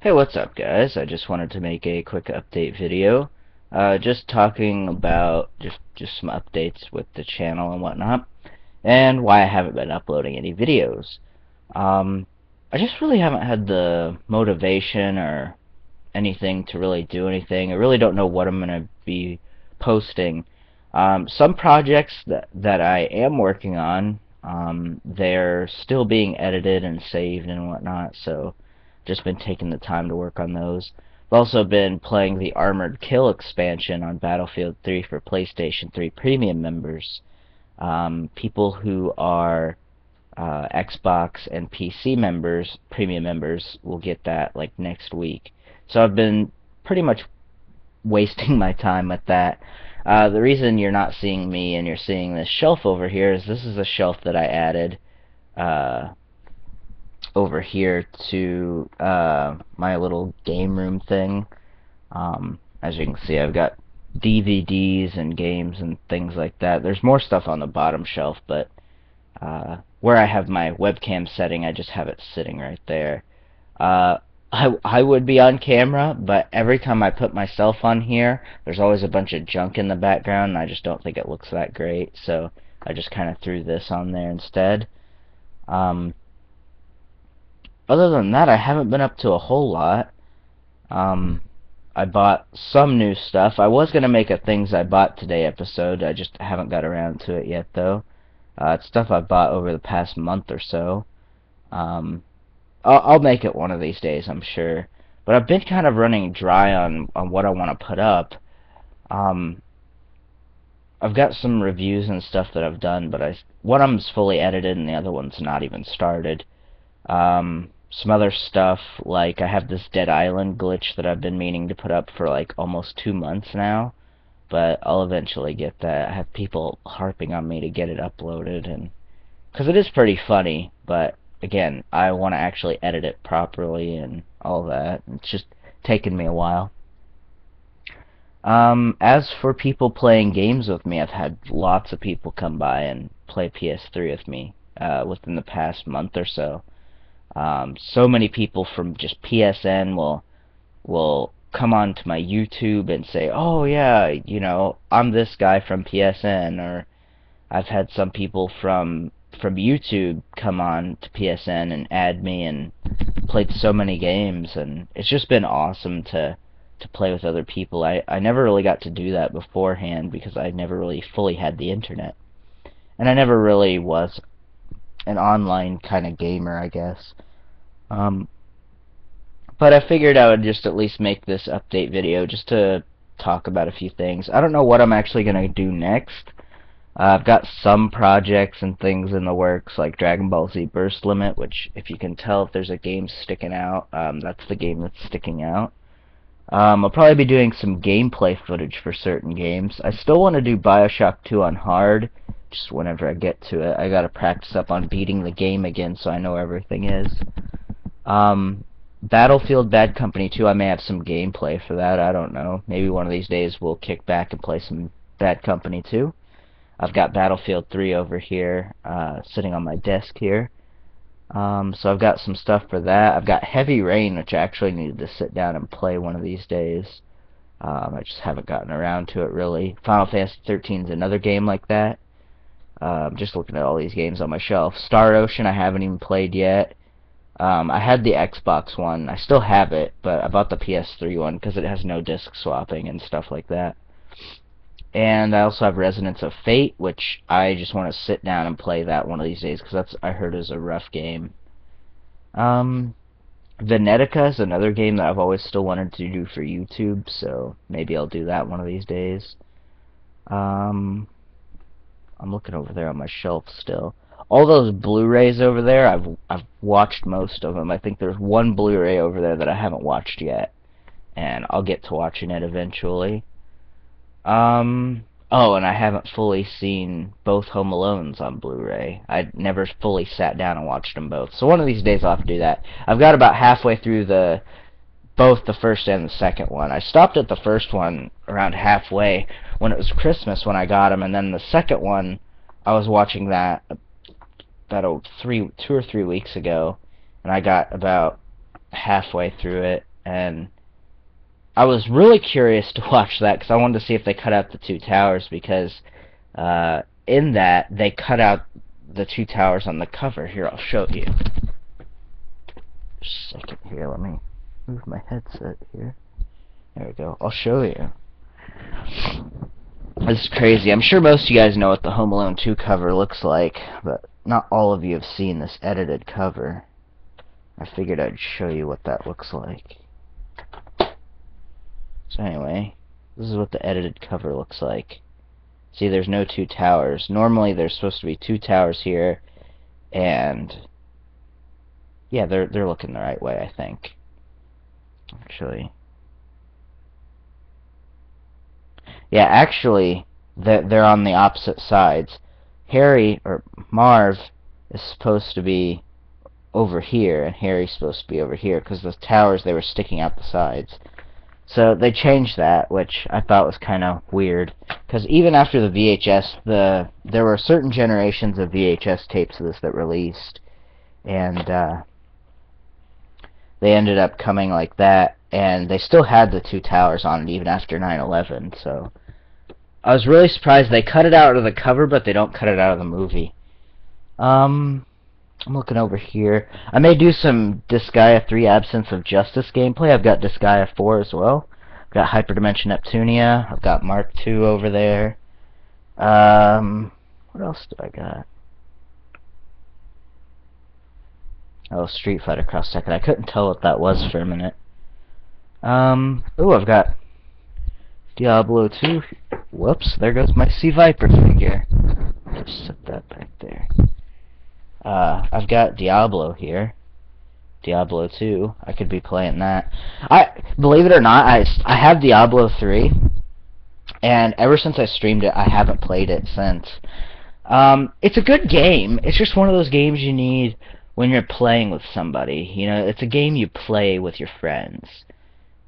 Hey, what's up, guys? I just wanted to make a quick update video. Just talking about just some updates with the channel and whatnot, and why I haven't been uploading any videos. Um, I just really haven't had the motivation or anything to really do anything. I really don't know what I'm gonna be posting. Some projects that I am working on, they're still being edited and saved and whatnot, so just been taking the time to work on those. I've also been playing the Armored Kill expansion on Battlefield 3 for PlayStation 3 Premium members. People who are Xbox and PC members, premium members, will get that like next week. So I've been pretty much wasting my time with that. The reason you're not seeing me and you're seeing this shelf over here is this is a shelf that I added uh, over here to my little game room thing. As you can see, I've got DVDs and games and things like that. There's more stuff on the bottom shelf, but where I have my webcam setting, I just have it sitting right there. Uh, I would be on camera, but every time I put myself on here, there's always a bunch of junk in the background, and I just don't think it looks that great, so I just kind of threw this on there instead. Um, Other than that, I haven't been up to a whole lot. Um, I bought some new stuff. I was going to make a Things I Bought Today episode. I just haven't got around to it yet, though. It's stuff I've bought over the past month or so. Um, I'll make it one of these days, I'm sure. But I've been kind of running dry on what I want to put up. Um, I've got some reviews and stuff that I've done, but one of them's fully edited and the other one's not even started. Some other stuff, like I have this Dead Island glitch that I've been meaning to put up for like almost 2 months now, but I'll eventually get that. I have people harping on me to get it uploaded, and because it is pretty funny, but again, I want to actually edit it properly and all that. It's just taken me a while. As for people playing games with me, I've had lots of people come by and play PS3 with me within the past month or so. So many people from just PSN will come on to my YouTube and say, "Oh yeah, I'm this guy from PSN," or I've had some people from YouTube come on to PSN and add me and played so many games, and it's just been awesome to play with other people. I never really got to do that beforehand because I never really fully had the internet. And I never really was an online kind of gamer, I guess. Um, but I figured I would just at least make this update video just to talk about a few things. I don't know what I'm actually going to do next. I've got some projects and things in the works, like Dragon Ball Z Burst Limit, which, if you can tell if there's a game sticking out, that's the game that's sticking out. I'll probably be doing some gameplay footage for certain games. I still want to do Bioshock 2 on hard, just whenever I get to it. I gotta practice up on beating the game again so I know everything is. Battlefield Bad Company 2, I may have some gameplay for that, I don't know. Maybe one of these days we'll kick back and play some Bad Company 2. I've got Battlefield 3 over here, sitting on my desk here. So I've got some stuff for that. I've got Heavy Rain, which I actually needed to sit down and play one of these days. I just haven't gotten around to it, really. Final Fantasy 13 is another game like that. I'm just looking at all these games on my shelf. Star Ocean, I haven't even played yet. I had the Xbox one. I still have it, but I bought the PS3 one because it has no disc swapping and stuff like that. And I also have Resonance of Fate, which I just want to sit down and play that one of these days, because that's, I heard, is a rough game. Venetica is another game that I've always still wanted to do for YouTube, so maybe I'll do that one of these days. I'm looking over there on my shelf still. All those Blu-rays over there, I've watched most of them. I think there's one Blu-ray over there that I haven't watched yet, and I'll get to watching it eventually. Oh, and I haven't fully seen both Home Alones on Blu-ray. I never fully sat down and watched them both. So one of these days I'll have to do that. I've got about halfway through both the first and the second one. I stopped at the first one around halfway when it was Christmas when I got them, and then the second one, I was watching that about 2 or 3 weeks ago, and I got about halfway through it. and I was really curious to watch that because I wanted to see if they cut out the two towers, because in that they cut out the two towers on the cover. Here, I'll show you. Just a second here, let me move my headset here. There we go. I'll show you. This is crazy. I'm sure most of you guys know what the Home Alone 2 cover looks like, but not all of you have seen this edited cover. I figured I'd show you what that looks like. So anyway, this is what the edited cover looks like. See, there's no two towers. Normally there's supposed to be two towers here, and yeah, they're looking the right way, I think. Actually, yeah, actually, they're on the opposite sides. Harry, or Marv, is supposed to be over here, and Harry's supposed to be over here, because the towers, they were sticking out the sides. So they changed that, which I thought was kind of weird, because even after the VHS, there were certain generations of VHS tapes of this that released, and they ended up coming like that, and they still had the two towers on it even after 9/11. So I was really surprised they cut it out of the cover, but they don't cut it out of the movie. I'm looking over here. I may do some Disgaea 3 Absence of Justice gameplay. I've got Disgaea 4 as well. I've got Hyperdimension Neptunia. I've got Mark II over there. What else do I got? Oh, Street Fighter Cross Second. I couldn't tell what that was for a minute. Oh, I've got Diablo 2. Whoops, there goes my Sea Viper figure. Just set that back there. I've got Diablo here. Diablo 2. I could be playing that. Believe it or not, I have Diablo 3, and ever since I streamed it, I haven't played it since. It's a good game. It's just one of those games you need when you're playing with somebody. You know, it's a game you play with your friends.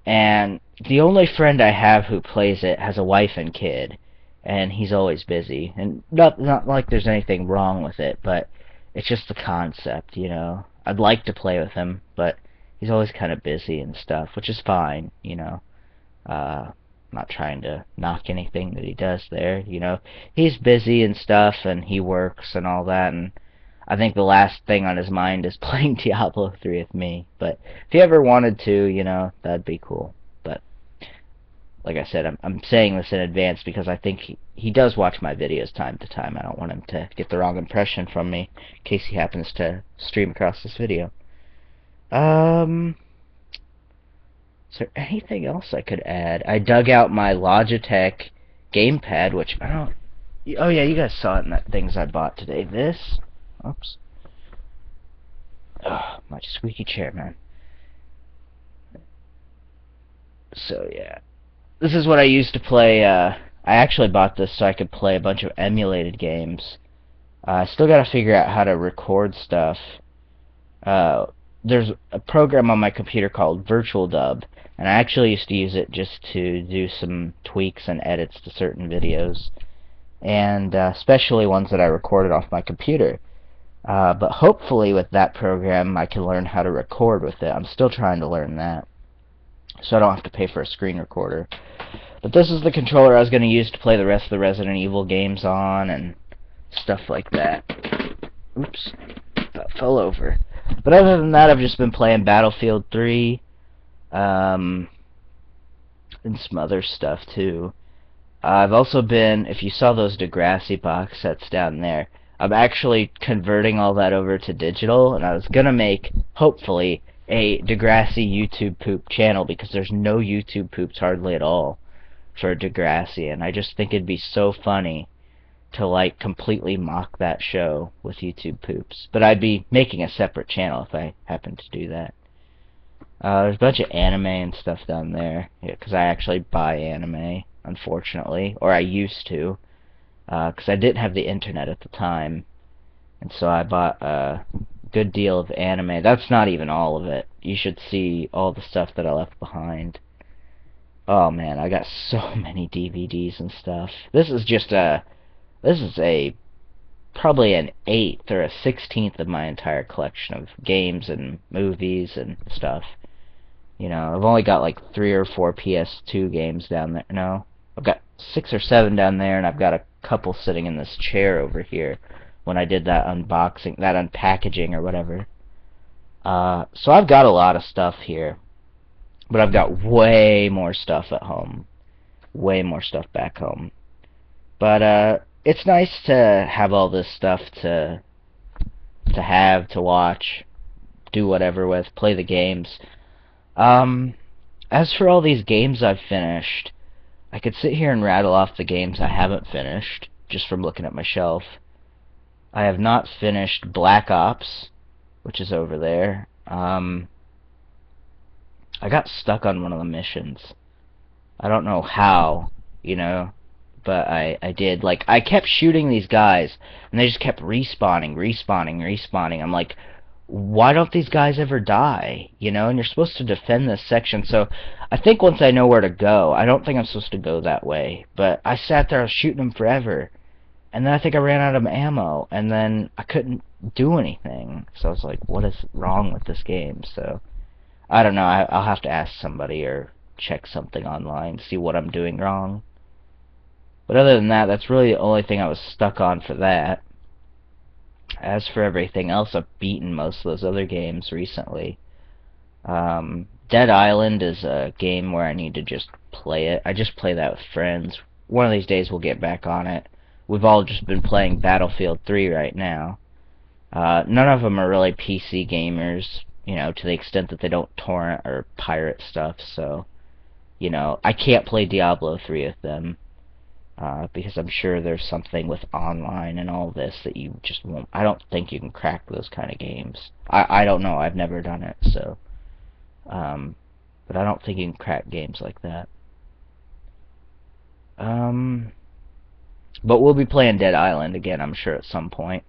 And the only friend I have who plays it has a wife and kid, and he's always busy. And not like there's anything wrong with it, but it's just the concept, you know. I'd like to play with him, but he's always kind of busy and stuff, which is fine, you know. I'm not trying to knock anything that he does there, you know. He's busy and stuff, and he works and all that, and I think the last thing on his mind is playing Diablo 3 with me. But if he ever wanted to, you know, that'd be cool. But like I said, I'm saying this in advance because I think he does watch my videos time to time. I don't want him to get the wrong impression from me in case he happens to stream across this video. Is there anything else I could add? I dug out my Logitech gamepad, which I don't... Oh yeah, you guys saw it in that things I bought today. This... Oops. Oh, my squeaky chair, man. So, yeah. This is what I used to play. I actually bought this so I could play a bunch of emulated games. I still gotta figure out how to record stuff. There's a program on my computer called Virtual Dub, and I actually used to use it just to do some tweaks and edits to certain videos, and especially ones that I recorded off my computer. But hopefully with that program I can learn how to record with it. I'm still trying to learn that, so I don't have to pay for a screen recorder. But this is the controller I was going to use to play the rest of the Resident Evil games on and stuff like that. Oops, that fell over. But other than that, I've just been playing Battlefield 3 and some other stuff too. I've also been, if you saw those Degrassi box sets down there, I'm actually converting all that over to digital, and I was gonna make, hopefully, a Degrassi YouTube poop channel, because there's no YouTube poops hardly at all for Degrassi, and I just think it'd be so funny to, like, completely mock that show with YouTube poops. But I'd be making a separate channel if I happened to do that. There's a bunch of anime and stuff down there, because I actually buy anime, unfortunately, or I used to. Because I didn't have the internet at the time, and so I bought a good deal of anime. That's not even all of it. You should see all the stuff that I left behind. Oh man, I got so many DVDs and stuff. This is probably an 1/8 or a 1/16 of my entire collection of games and movies and stuff. You know, I've only got like 3 or 4 PS2 games down there. No, I've got 6 or 7 down there, and I've got a couple sitting in this chair over here when I did that unboxing, that unpackaging or whatever. So I've got a lot of stuff here, but I've got way more stuff at home. Way more stuff back home. But it's nice to have all this stuff to to watch, do whatever with, play the games. As for all these games I've finished, I could sit here and rattle off the games I haven't finished, just from looking at my shelf. I have not finished Black Ops, which is over there. I got stuck on one of the missions. I don't know how, you know, but I did. Like, I kept shooting these guys, and they just kept respawning. I'm like, why don't these guys ever die? You know, and you're supposed to defend this section. So I think once I know where to go, I don't think I'm supposed to go that way. But I sat there, I was shooting them forever. And then I think I ran out of ammo, and then I couldn't do anything. So I was like, what is wrong with this game? So, I don't know, I'll have to ask somebody or check something online, see what I'm doing wrong. But other than that, that's really the only thing I was stuck on for that. As for everything else, I've beaten most of those other games recently. Dead Island is a game where I need to just play it. I just play that with friends. One of these days we'll get back on it. We've all just been playing Battlefield 3 right now. None of them are really PC gamers, you know, to the extent that they don't torrent or pirate stuff, so, you know, I can't play Diablo 3 with them. Because I'm sure there's something with online and all this that you just won't. I don't think you can crack those kind of games. I don't know. I've never done it, so. But I don't think you can crack games like that. But we'll be playing Dead Island again, I'm sure, at some point.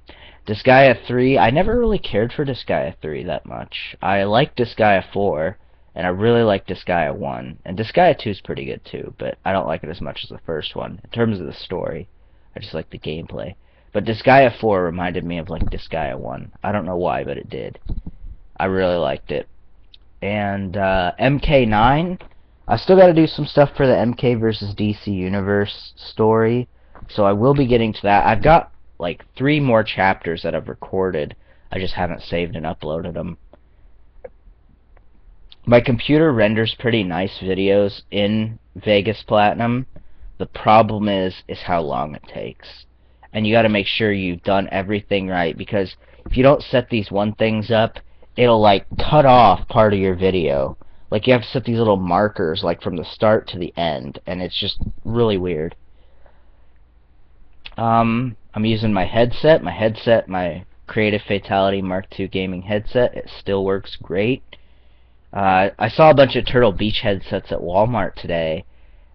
Disgaea 3, I never really cared for Disgaea 3 that much. I like Disgaea 4. And I really like Disgaea 1. And Disgaea 2 is pretty good too, but I don't like it as much as the first one. In terms of the story, I just like the gameplay. But Disgaea 4 reminded me of like Disgaea 1. I don't know why, but it did. I really liked it. And MK9, I still got to do some stuff for the MK versus DC Universe story. So I will be getting to that. I've got like 3 more chapters that I've recorded. I just haven't saved and uploaded them. My computer renders pretty nice videos in Vegas Platinum. The problem is how long it takes. And you gotta make sure you've done everything right, because if you don't set these things up, it'll like cut off part of your video. Like you have to set these little markers like from the start to the end, and it's just really weird. I'm using my headset, my Creative Fatality Mark II gaming headset. It still works great. I saw a bunch of Turtle Beach headsets at Walmart today,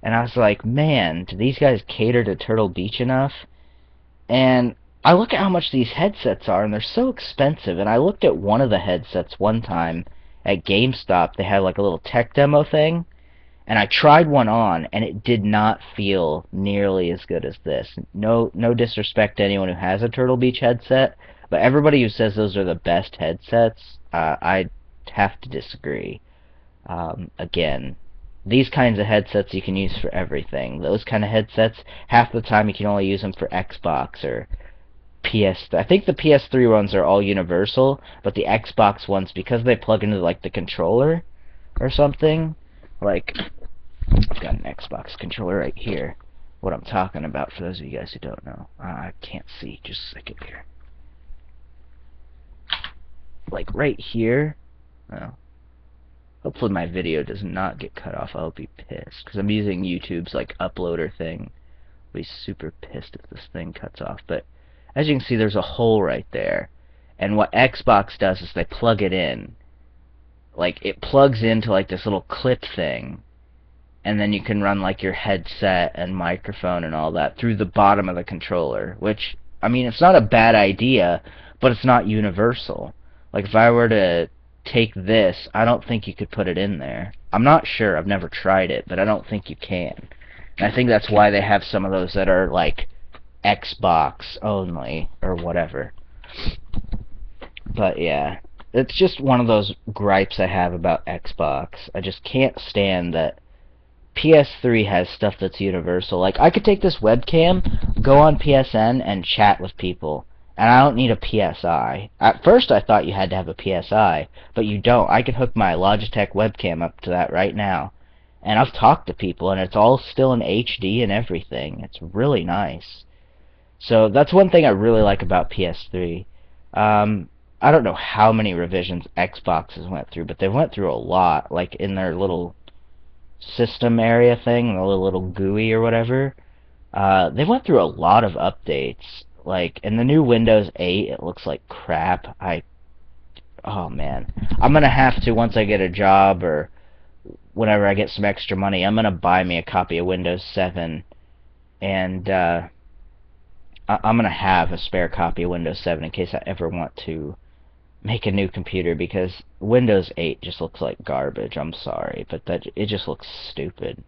and I was like, man, do these guys cater to Turtle Beach enough? And I look at how much these headsets are, and they're so expensive, and I looked at one of the headsets one time at GameStop. They had like a little tech demo thing, and I tried one on, and it did not feel nearly as good as this. No disrespect to anyone who has a Turtle Beach headset, but everybody who says those are the best headsets, I have to disagree. Again, these kinds of headsets you can use for everything. Those kind of headsets, half the time you can only use them for Xbox or PS. I think the PS3 ones are all universal, but the Xbox ones, because they plug into like the controller or something, like I've got an Xbox controller right here. What I'm talking about, for those of you guys who don't know, I can't see. Just a second here. Like right here. Well, hopefully my video does not get cut off. I'll be pissed, because I'm using YouTube's like uploader thing. I'll be super pissed if this thing cuts off. But as you can see, there's a hole right there, and what Xbox does is they plug it in. Like it plugs into like this little clip thing, and then you can run like your headset and microphone and all that through the bottom of the controller, which, I mean, it's not a bad idea, but it's not universal. Like if I were to take this, I don't think you could put it in there. I'm not sure, I've never tried it, but I don't think you can. And I think that's why they have some of those that are like Xbox only or whatever. But yeah, it's just one of those gripes I have about Xbox. I just can't stand that PS3 has stuff that's universal. Like, I could take this webcam, go on PSN, and chat with people, and I don't need a PSI. At first, I thought you had to have a PSI, but you don't. I can hook my Logitech webcam up to that right now, and I've talked to people, and it's all still in HD and everything. It's really nice. So that's one thing I really like about PS3. I don't know how many revisions Xboxes went through, but they went through a lot, like in their little system area thing, the little GUI or whatever. They went through a lot of updates. Like, in the new Windows 8, it looks like crap. Oh man. I'm gonna have to, once I get a job, or whenever I get some extra money, I'm gonna buy me a copy of Windows 7, and, I'm gonna have a spare copy of Windows 7 in case I ever want to make a new computer, because Windows 8 just looks like garbage. I'm sorry, but it just looks stupid.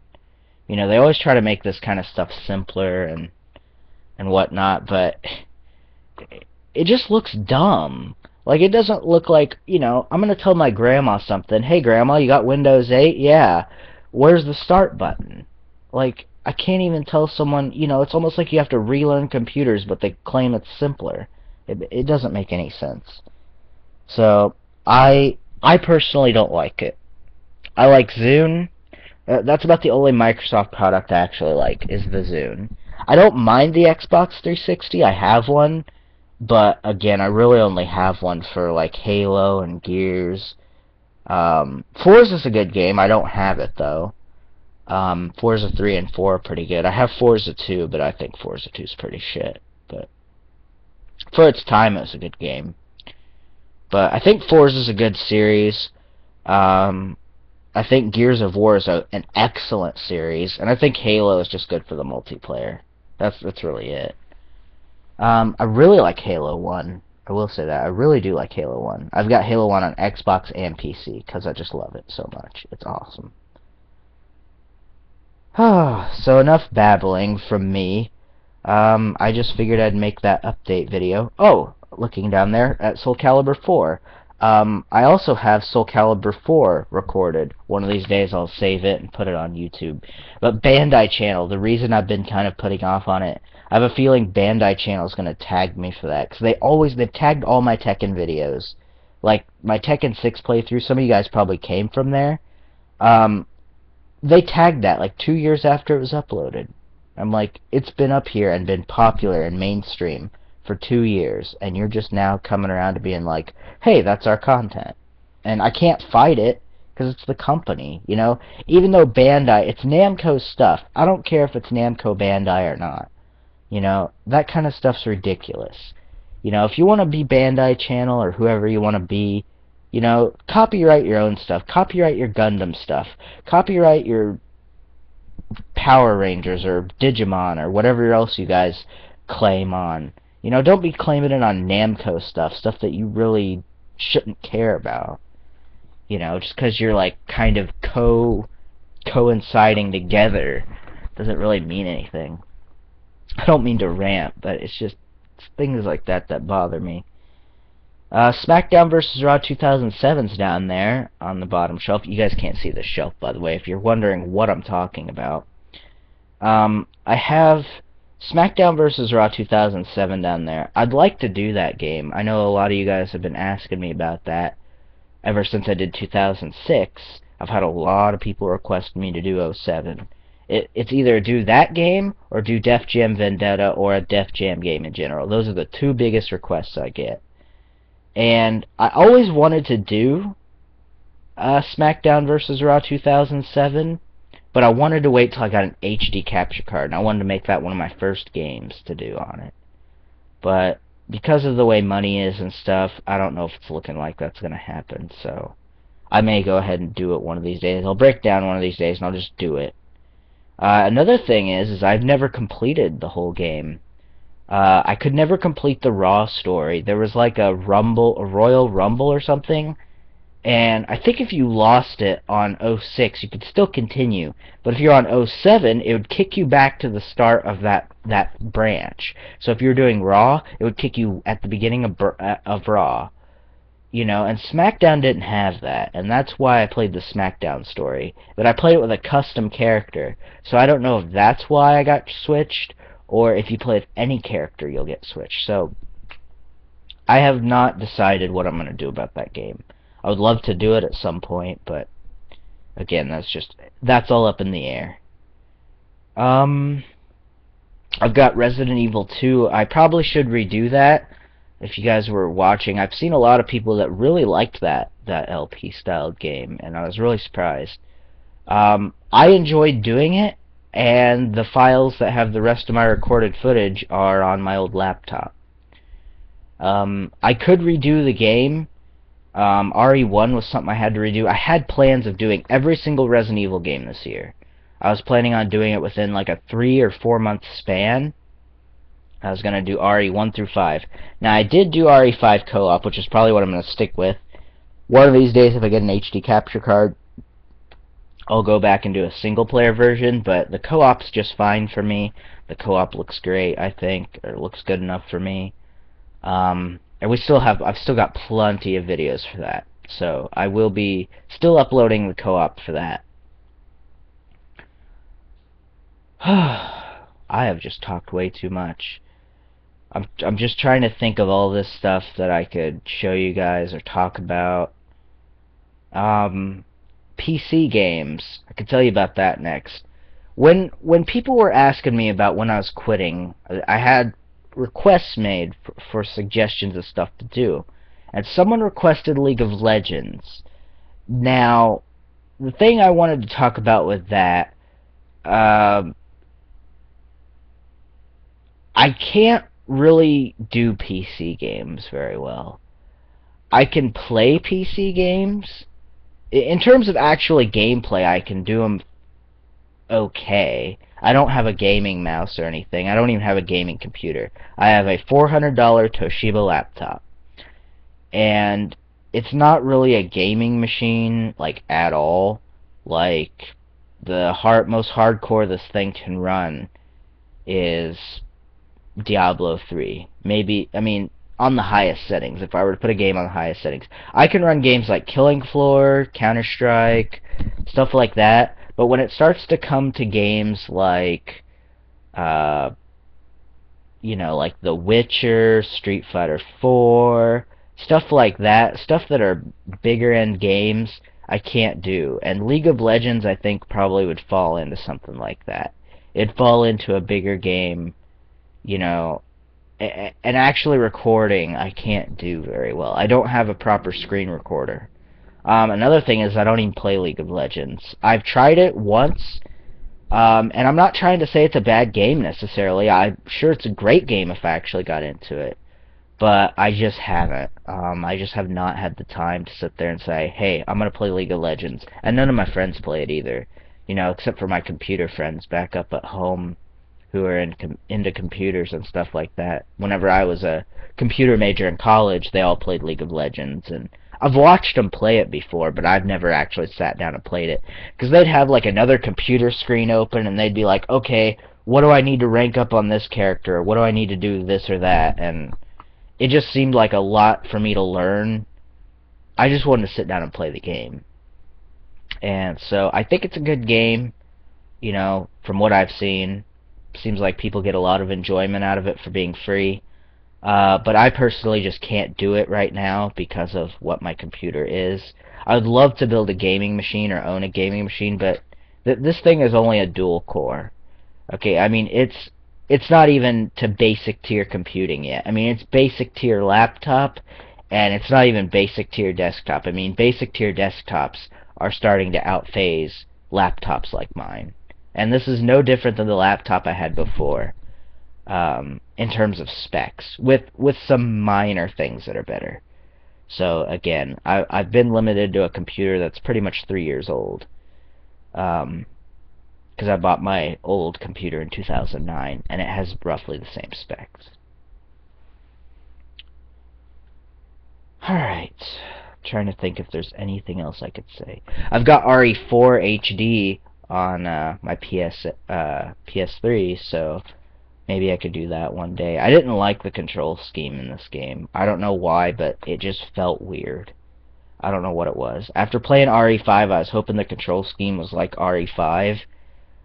You know, they always try to make this kind of stuff simpler and whatnot, but it just looks dumb. Like, it doesn't look like, you know, I'm gonna tell my grandma something. Hey grandma, you got Windows 8? Yeah. Where's the start button? Like, I can't even tell someone, you know, it's almost like you have to relearn computers, but they claim it's simpler. It doesn't make any sense. So, I personally don't like it. I like Zune. That's about the only Microsoft product I actually like, is the Zune. I don't mind the Xbox 360, I have one, but again, I really only have one for like Halo and Gears. Forza's a good game, I don't have it though. Forza 3 and 4 are pretty good. I have Forza 2, but I think Forza 2 is pretty shit. But for its time, it was a good game. But I think Forza's a good series. I think Gears of War is an excellent series, and I think Halo is just good for the multiplayer. That's really it. I really like Halo 1. I will say that. I really do like Halo 1. I've got Halo 1 on Xbox and PC, because I just love it so much. It's awesome. So enough babbling from me. I just figured I'd make that update video. Oh, looking down there at Soul Calibur 4. I also have Soul Calibur 4 recorded. One of these days I'll save it and put it on YouTube. But Bandai Channel, the reason I've been kind of putting off on it, I have a feeling Bandai Channel is going to tag me for that. Because they've tagged all my Tekken videos. Like, my Tekken 6 playthrough, some of you guys probably came from there. They tagged that like 2 years after it was uploaded. I'm like, it's been up here and been popular and mainstream for 2 years, and you're just now coming around to being like, hey, that's our content. And I can't fight it, because it's the company, you know? Even though Bandai, it's Namco's stuff. I don't care if it's Namco Bandai or not. You know, that kind of stuff's ridiculous. You know, if you want to be Bandai Channel or whoever you want to be, you know, copyright your own stuff. Copyright your Gundam stuff. Copyright your Power Rangers or Digimon or whatever else you guys claim on. You know, don't be claiming it on Namco stuff that you really shouldn't care about. You know, just because you're like kind of coinciding together doesn't really mean anything. I don't mean to rant, but it's just things like that that bother me. SmackDown vs. Raw 2007's down there on the bottom shelf. You guys can't see the shelf, by the way, if you're wondering what I'm talking about. I have SmackDown vs. Raw 2007 down there. I'd like to do that game. I know a lot of you guys have been asking me about that ever since I did 2006. I've had a lot of people request me to do 07. It's either do that game or do Def Jam Vendetta or a Def Jam game in general. Those are the two biggest requests I get. And I always wanted to do SmackDown vs. Raw 2007, but I wanted to wait till I got an HD capture card, and I wanted to make that one of my first games to do on it. But because of the way money is and stuff, I don't know if it's looking like that's going to happen, so I may go ahead and do it one of these days. I'll break down one of these days, and I'll just do it. Another thing is I've never completed the whole game. I could never complete the Raw story. There was like a Royal Rumble or something, and I think if you lost it on 06, you could still continue, but if you're on 07, it would kick you back to the start of that branch. So if you were doing Raw, it would kick you at the beginning of Raw. You know, and SmackDown didn't have that, and that's why I played the SmackDown story. But I played it with a custom character, so I don't know if that's why I got switched, or if you play with any character, you'll get switched. So, I have not decided what I'm going to do about that game. I would love to do it at some point, but, again, that's all up in the air. I've got Resident Evil 2. I probably should redo that. If you guys were watching, I've seen a lot of people that really liked that LP styled game, and I was really surprised. I enjoyed doing it, and the files that have the rest of my recorded footage are on my old laptop. I could redo the game. RE1 was something I had to redo. I had plans of doing every single Resident Evil game this year. I was planning on doing it within like a 3 or 4 month span. I was going to do RE 1 through 5. Now, I did do RE 5 co-op, which is probably what I'm going to stick with. One of these days, if I get an HD capture card, I'll go back and do a single-player version, but the co-op's just fine for me. The co-op looks great, I think, or looks good enough for me. And I've still got plenty of videos for that. So, I will be still uploading the co-op for that. I have just talked way too much. I'm just trying to think of all this stuff that I could show you guys or talk about. PC games. I could tell you about that next. When people were asking me about when I was quitting, I had requests made for suggestions of stuff to do. And someone requested League of Legends. Now, the thing I wanted to talk about with that, I can't really do PC games very well. I can play PC games. In terms of actually gameplay, I can do them okay. I don't have a gaming mouse or anything. I don't even have a gaming computer. I have a $400 Toshiba laptop. And it's not really a gaming machine, like, at all. Like, the most hardcore this thing can run is Diablo 3. Maybe, I mean, on the highest settings. If I were to put a game on the highest settings, I can run games like Killing Floor, Counter-Strike, stuff like that. But when it starts to come to games like, you know, like The Witcher, Street Fighter 4, stuff like that, stuff that are bigger end games, I can't do. And League of Legends, I think, probably would fall into something like that. It'd fall into a bigger game. You know, and actually recording, I can't do very well. I don't have a proper screen recorder. Another thing is I don't even play League of Legends. I've tried it once, and I'm not trying to say it's a bad game necessarily. I'm sure it's a great game if I actually got into it. But I just haven't. I just have not had the time to sit there and say, hey, I'm going to play League of Legends. And none of my friends play it either. You know, except for my computer friends back up at home, who are into computers and stuff like that. Whenever I was a computer major in college, they all played League of Legends, and I've watched them play it before, but I've never actually sat down and played it. Because they'd have like another computer screen open, and they'd be like, okay, what do I need to rank up on this character? What do I need to do this or that? And it just seemed like a lot for me to learn. I just wanted to sit down and play the game. And so I think it's a good game, you know, from what I've seen. Seems like people get a lot of enjoyment out of it for being free. But I personally just can't do it right now because of what my computer is. I would love to build a gaming machine or own a gaming machine, but this thing is only a dual core. Okay, I mean, it's not even to basic tier computing yet. I mean, it's basic tier laptop, and it's not even basic tier desktop. I mean, basic tier desktops are starting to outphase laptops like mine. And this is no different than the laptop I had before, in terms of specs, with some minor things that are better. So again, I've been limited to a computer that's pretty much 3 years old, because I bought my old computer in 2009, and it has roughly the same specs. Alright, trying to think if there's anything else I could say. I've got RE4 HD on my PS3, so Maybe I could do that one day. I didn't like the control scheme in this game. I don't know why, but it just felt weird. I don't know what it was. After playing RE5, I was hoping the control scheme was like RE5,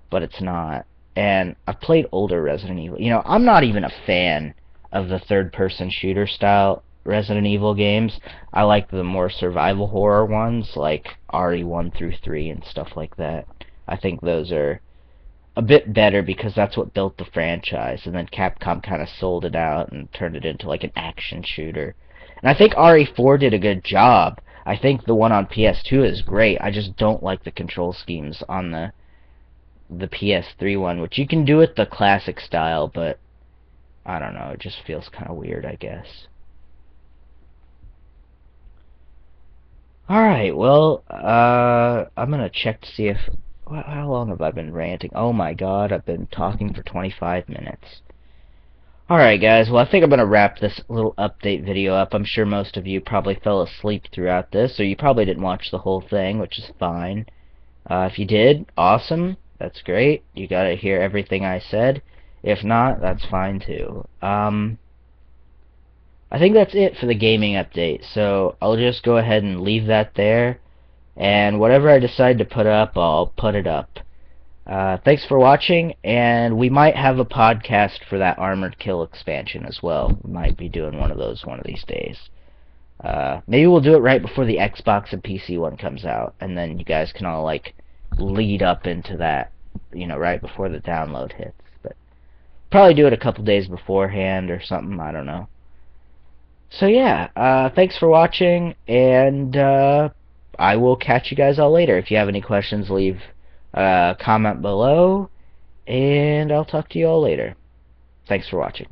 but it's not. And I've played older Resident Evil. You know, I'm not even a fan of the third-person shooter style Resident Evil games. I like the more survival horror ones, like RE1 through 3 and stuff like that. I think those are a bit better because that's what built the franchise, and then Capcom kind of sold it out and turned it into like an action shooter. And I think RE4 did a good job. I think the one on PS2 is great. I just don't like the control schemes on the PS3 one, which you can do it the classic style, but I don't know, it just feels kind of weird, I guess. Alright, well, I'm gonna check to see if... How long have I been ranting? Oh my god, I've been talking for 25 minutes. Alright guys, well I think I'm gonna wrap this little update video up. I'm sure most of you probably fell asleep throughout this, or you probably didn't watch the whole thing, which is fine. If you did, awesome. That's great. You gotta hear everything I said. If not, that's fine too. I think that's it for the gaming update, so I'll just go ahead and leave that there, and whatever I decide to put up, I'll put it up. Thanks for watching, and we might have a podcast for that Armored Kill expansion as well. We might be doing one of those one of these days. Maybe we'll do it right before the Xbox and PC one comes out, and then you guys can all, like, lead up into that, you know, right before the download hits. But probably do it a couple days beforehand or something, I don't know. So yeah, thanks for watching, and I will catch you guys all later. If you have any questions, leave a comment below, and I'll talk to you all later. Thanks for watching.